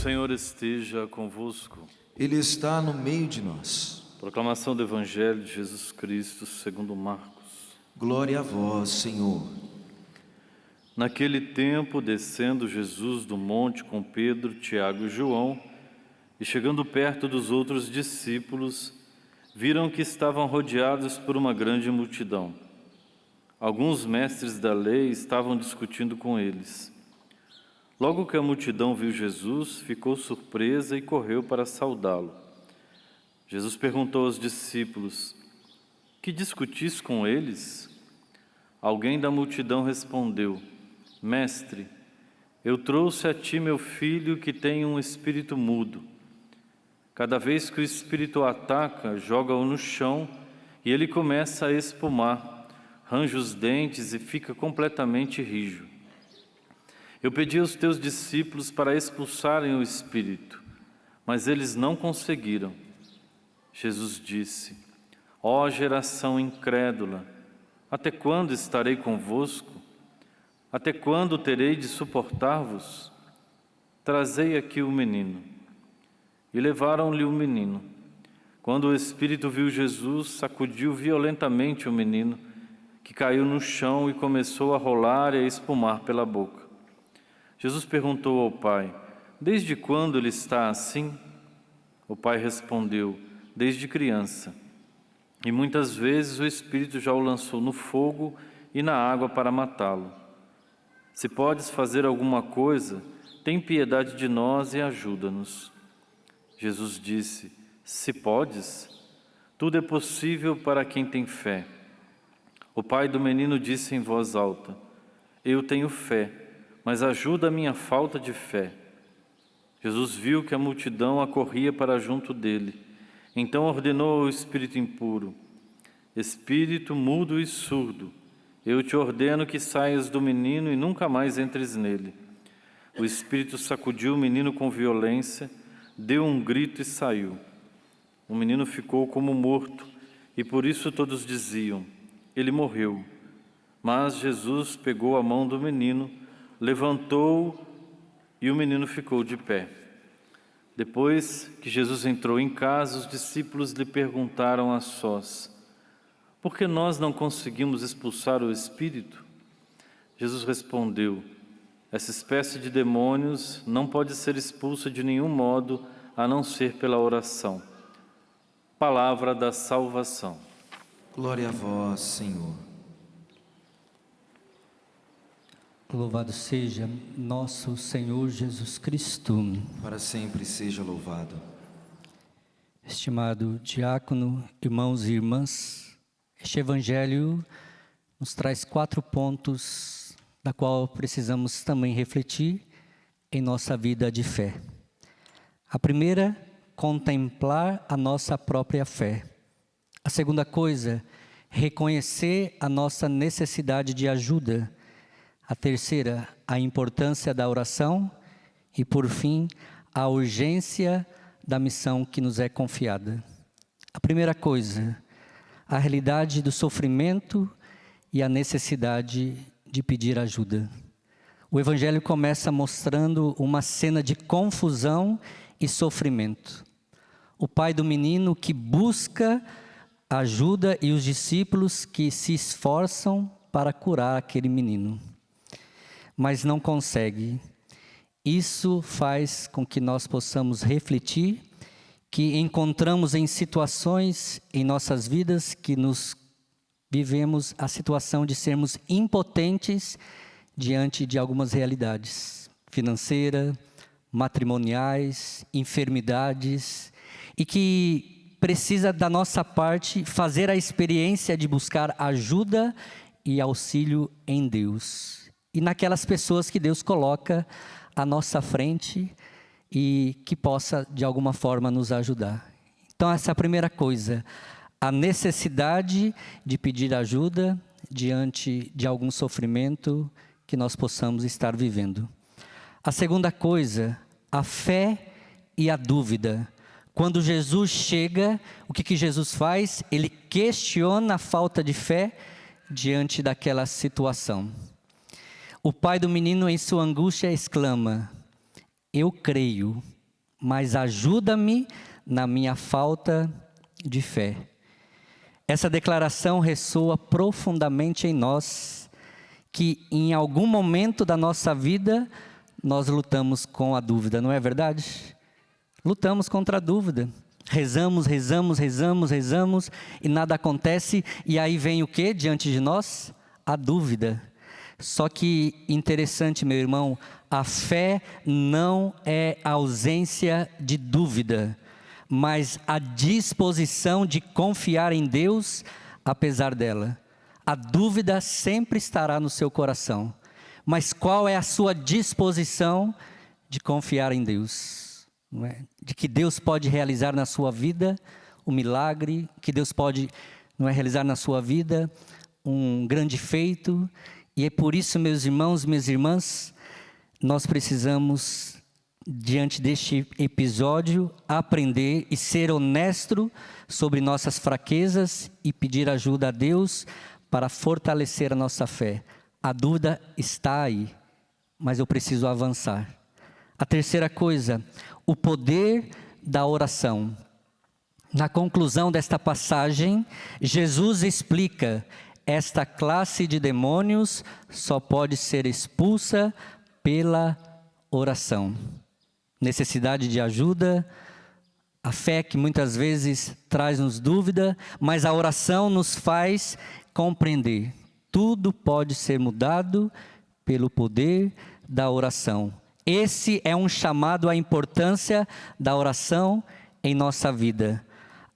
Senhor esteja convosco. Ele está no meio de nós. Proclamação do Evangelho de Jesus Cristo segundo Marcos. Glória a vós, Senhor. Naquele tempo, descendo Jesus do monte com Pedro, Tiago e João, e chegando perto dos outros discípulos, viram que estavam rodeados por uma grande multidão. Alguns mestres da lei estavam discutindo com eles. Logo que a multidão viu Jesus, ficou surpresa e correu para saudá-lo. Jesus perguntou aos discípulos: que discutis com eles? Alguém da multidão respondeu: Mestre, eu trouxe a ti meu filho que tem um espírito mudo. Cada vez que o espírito o ataca, joga-o no chão e ele começa a espumar, range os dentes e fica completamente rijo. Eu pedi aos teus discípulos para expulsarem o espírito, mas eles não conseguiram. Jesus disse: ó geração incrédula, até quando estarei convosco? Até quando terei de suportar-vos? Trazei aqui o menino. E levaram-lhe o menino. Quando o espírito viu Jesus, sacudiu violentamente o menino, que caiu no chão e começou a rolar e a espumar pela boca. Jesus perguntou ao pai: desde quando ele está assim? O pai respondeu: desde criança. E muitas vezes o espírito já o lançou no fogo e na água para matá-lo. Se podes fazer alguma coisa, tem piedade de nós e ajuda-nos. Jesus disse: se podes, tudo é possível para quem tem fé. O pai do menino disse em voz alta: eu tenho fé, mas ajuda a minha falta de fé. Jesus viu que a multidão acorria para junto dele. Então ordenou ao espírito impuro: espírito mudo e surdo, eu te ordeno que saias do menino e nunca mais entres nele. O espírito sacudiu o menino com violência, deu um grito e saiu. O menino ficou como morto, e por isso todos diziam: ele morreu. Mas Jesus pegou a mão do menino, levantou-o e o menino ficou de pé. Depois que Jesus entrou em casa, os discípulos lhe perguntaram a sós: por que nós não conseguimos expulsar o espírito? Jesus respondeu: essa espécie de demônios não pode ser expulsa de nenhum modo, a não ser pela oração. Palavra da salvação. Glória a vós, Senhor. Louvado seja nosso Senhor Jesus Cristo. Para sempre seja louvado. Estimado diácono, irmãos e irmãs, este Evangelho nos traz 4 pontos da qual precisamos também refletir em nossa vida de fé. A primeira, contemplar a nossa própria fé. A segunda coisa, reconhecer a nossa necessidade de ajuda. A terceira, a importância da oração. E por fim, a urgência da missão que nos é confiada. A primeira coisa, a realidade do sofrimento e a necessidade de pedir ajuda. O Evangelho começa mostrando uma cena de confusão e sofrimento. O pai do menino que busca ajuda e os discípulos que se esforçam para curar aquele menino, mas não consegue. Isso faz com que nós possamos refletir que encontramos em situações em nossas vidas que nos vivemos a situação de sermos impotentes diante de algumas realidades financeiras, matrimoniais, enfermidades, e que precisa da nossa parte fazer a experiência de buscar ajuda e auxílio em Deus. E naquelas pessoas que Deus coloca à nossa frente e que possa de alguma forma nos ajudar. Então essa é a primeira coisa. A necessidade de pedir ajuda diante de algum sofrimento que nós possamos estar vivendo. A segunda coisa, a fé e a dúvida. Quando Jesus chega, o que Jesus faz? Ele questiona a falta de fé diante daquela situação. O pai do menino, em sua angústia, exclama: eu creio, mas ajuda-me na minha falta de fé. Essa declaração ressoa profundamente em nós, que em algum momento da nossa vida nós lutamos com a dúvida, não é verdade? Lutamos contra a dúvida. Rezamos e nada acontece, e aí vem o que diante de nós? A dúvida. Só que interessante, meu irmão, a fé não é a ausência de dúvida, mas a disposição de confiar em Deus apesar dela. A dúvida sempre estará no seu coração, mas qual é a sua disposição de confiar em Deus? Não é? De que Deus pode realizar na sua vida um milagre, que Deus pode, não é, realizar na sua vida um grande feito. E é por isso, meus irmãos, minhas irmãs, nós precisamos, diante deste episódio, aprender e ser honesto sobre nossas fraquezas e pedir ajuda a Deus para fortalecer a nossa fé. A dúvida está aí, mas eu preciso avançar. A terceira coisa, o poder da oração. Na conclusão desta passagem, Jesus explica: esta classe de demônios só pode ser expulsa pela oração. Necessidade de ajuda, a fé que muitas vezes traz-nos dúvida, mas a oração nos faz compreender. Tudo pode ser mudado pelo poder da oração. Esse é um chamado à importância da oração em nossa vida.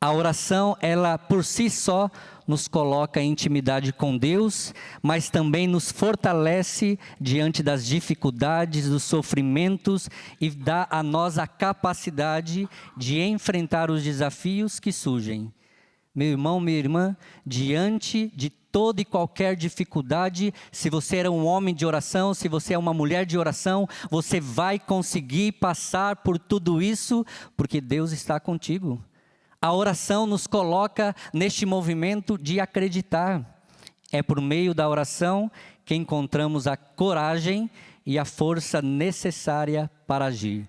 A oração, ela por si só nos coloca em intimidade com Deus, mas também nos fortalece diante das dificuldades, dos sofrimentos e dá a nós a capacidade de enfrentar os desafios que surgem. Meu irmão, minha irmã, diante de toda e qualquer dificuldade, se você era um homem de oração, se você é uma mulher de oração, você vai conseguir passar por tudo isso, porque Deus está contigo. A oração nos coloca neste movimento de acreditar. É por meio da oração que encontramos a coragem e a força necessária para agir.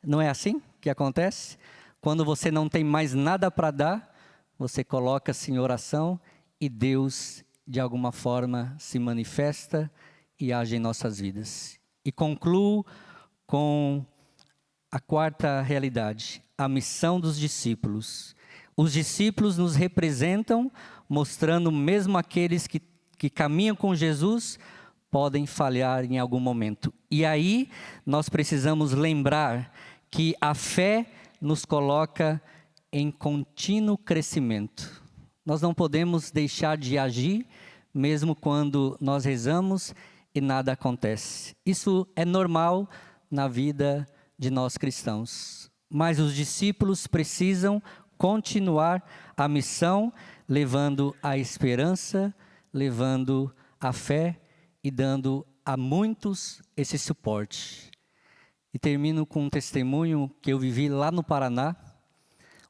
Não é assim que acontece? Quando você não tem mais nada para dar, você coloca-se em oração e Deus, de alguma forma, se manifesta e age em nossas vidas. E concluo com a quarta realidade, a missão dos discípulos. Os discípulos nos representam, mostrando mesmo aqueles que caminham com Jesus, podem falhar em algum momento. E aí, nós precisamos lembrar que a fé nos coloca em contínuo crescimento. Nós não podemos deixar de agir, mesmo quando nós rezamos e nada acontece. Isso é normal na vida de nós cristãos. Mas os discípulos precisam continuar a missão, levando a esperança, levando a fé e dando a muitos esse suporte. E termino com um testemunho que eu vivi lá no Paraná,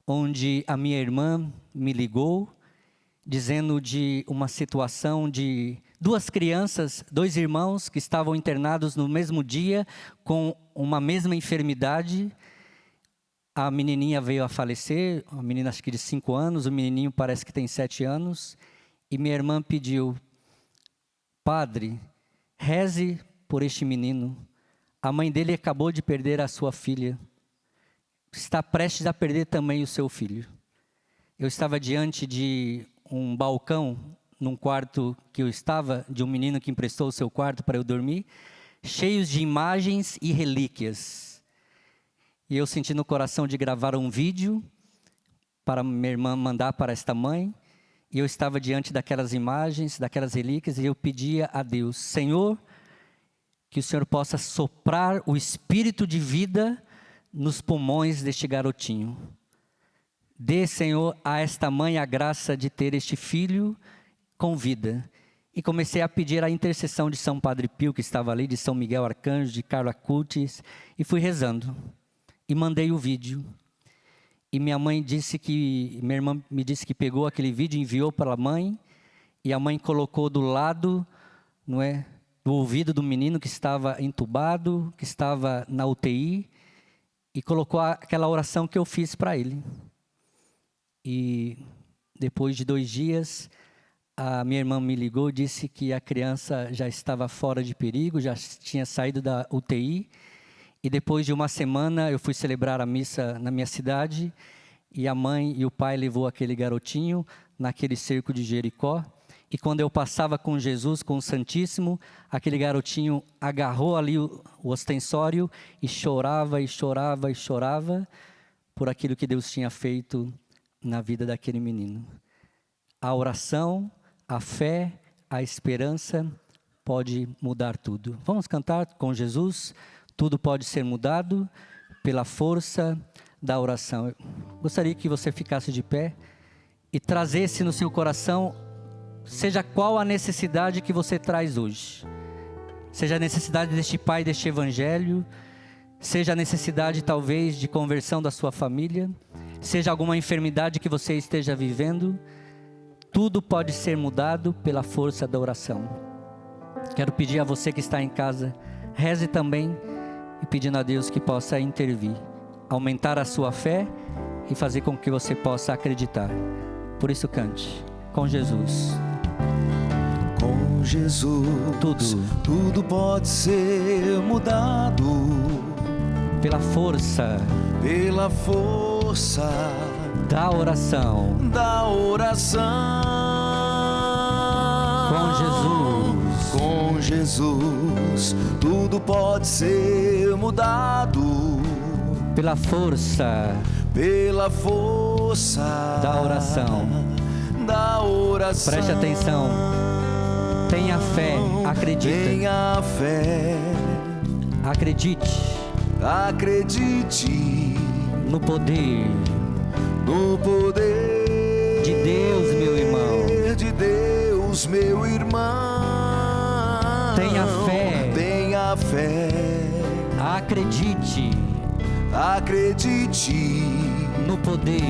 onde a minha irmã me ligou, dizendo de uma situação de duas crianças, dois irmãos que estavam internados no mesmo dia com uma mesma enfermidade. A menininha veio a falecer, a menina acho que de 5 anos, o menininho parece que tem 7 anos. E minha irmã pediu: Padre, reze por este menino. A mãe dele acabou de perder a sua filha. Está prestes a perder também o seu filho. Eu estava diante de um balcão, num quarto que eu estava, de um menino que emprestou o seu quarto para eu dormir, cheios de imagens e relíquias. E eu senti no coração de gravar um vídeo para minha irmã mandar para esta mãe. E eu estava diante daquelas imagens, daquelas relíquias, e eu pedia a Deus: Senhor, que o Senhor possa soprar o espírito de vida nos pulmões deste garotinho. Dê, Senhor, a esta mãe a graça de ter este filho com vida. E comecei a pedir a intercessão de São Padre Pio, que estava ali, de São Miguel Arcanjo, de Carlo Acutis, e fui rezando. E mandei o vídeo. E minha irmã me disse que pegou aquele vídeo e enviou para a mãe, e a mãe colocou do lado, do ouvido do menino que estava entubado, que estava na UTI, e colocou aquela oração que eu fiz para ele. E depois de 2 dias, a minha irmã me ligou e disse que a criança já estava fora de perigo, já tinha saído da UTI. E depois de 1 semana, eu fui celebrar a missa na minha cidade, e a mãe e o pai levou aquele garotinho naquele cerco de Jericó. E quando eu passava com Jesus, com o Santíssimo, aquele garotinho agarrou ali o ostensório e chorava, e chorava, e chorava por aquilo que Deus tinha feito na vida daquele menino. A oração, a fé, a esperança pode mudar tudo. Vamos cantar com Jesus? Tudo pode ser mudado pela força da oração. Eu gostaria que você ficasse de pé e trazesse no seu coração, seja qual a necessidade que você traz hoje. Seja a necessidade deste pai, deste evangelho, seja a necessidade talvez de conversão da sua família, seja alguma enfermidade que você esteja vivendo, tudo pode ser mudado pela força da oração. Quero pedir a você que está em casa, reze também e pedindo a Deus que possa intervir, aumentar a sua fé e fazer com que você possa acreditar. Por isso cante, com Jesus. Com Jesus, tudo pode ser mudado Pela força da oração. Com Jesus, tudo pode ser mudado Pela força da oração. Preste atenção. Tenha fé, acredita. Tenha fé, acredite no poder de Deus, meu irmão. Tenha fé, acredite no poder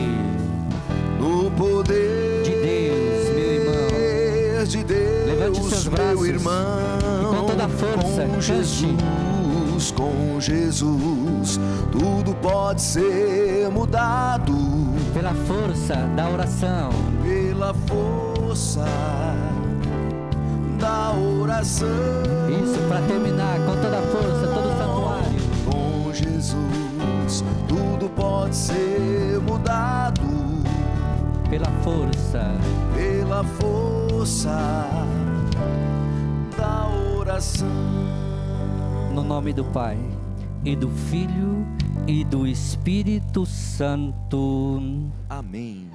de Deus, meu irmão. Levante os seus braços e com toda a força cante. Com Jesus, tudo pode ser mudado Pela força da oração. Isso, para terminar, com toda a força, todo o santuário. Com Jesus, tudo pode ser mudado Pela força da oração. No nome do Pai, e do Filho, e do Espírito Santo. Amém.